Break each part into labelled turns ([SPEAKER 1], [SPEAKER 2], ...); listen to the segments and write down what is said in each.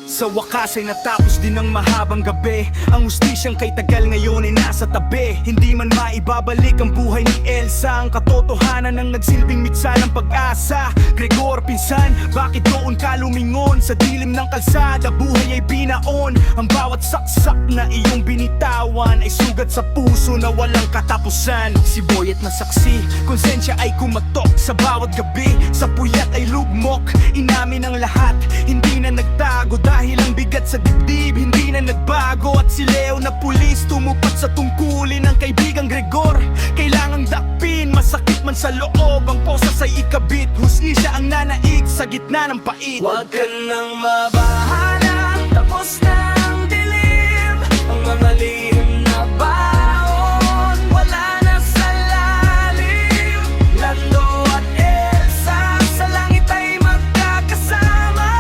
[SPEAKER 1] Sa wakas ay natapos din ang mahabang gabi. Ang hustisyang kay tagal ngayon ay nasa tabi. Hindi man maibabalik ang buhay ni Elsa. Ang katotohanan ng nagsilbing mitsa ng pag-asa. Gregor, pinsan, bakit doon ka lumingon? Sa dilim ng kalsada, buhay ay binaon. Ang bawat saksak na iyong binitawan ay sugat sa puso na walang katapusan. Si Boyet na saksi, konsensya ay kumatok sa bawat gabi. Sa puyat ay lugmok, inamin ang lahat. Hindi na nagtago dahil ang bigat sa dibdib, hindi na nagbago. At si Leo na pulis tumupat sa tungkulin ng kaibigang Gregor. Kailangang dakpin, masakit man sa loob, ang posas ay ikabit. Hustisya ang nanaig sa gitna ng pait.
[SPEAKER 2] Huwag ka nang mabahala, tapos na ang dilim. Ang mga lihim na baon, wala na sa lalim. Lando at Elsa, sa langit ay magkakasama.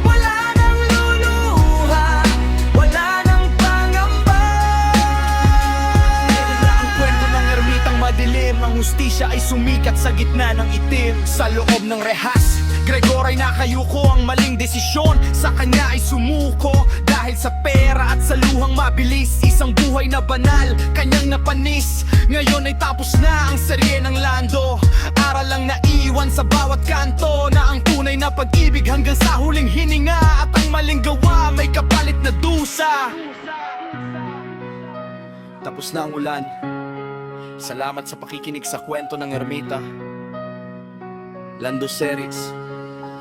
[SPEAKER 2] Wala nang luluha, wala nang pangamba.
[SPEAKER 1] Nilala ang kwento ng ermitang madilim. Ang hustisya ay sumikat sa gitna ng itim. Sa loob ng rehas, Gregor ay nakayuko. Ang maling desisyon sa kanya ay sumuko. Dahil sa pera at sa luhang mabilis, isang buhay na banal, kanyang napanis. Ngayon ay tapos na ang serye ng Lando. Aral lang naiwan sa bawat kanto, na ang tunay na pag-ibig hanggang sa huling hininga. At ang maling gawa may kapalit na dusa. Tapos na ang ulan. Salamat sa pakikinig sa kwento ng ermita. Lando Series.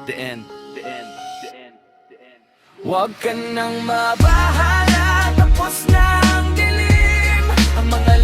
[SPEAKER 1] The end. The end. The end. The end.
[SPEAKER 2] Huwag ka nang mabahala, tapos na ang dilim. Ang mga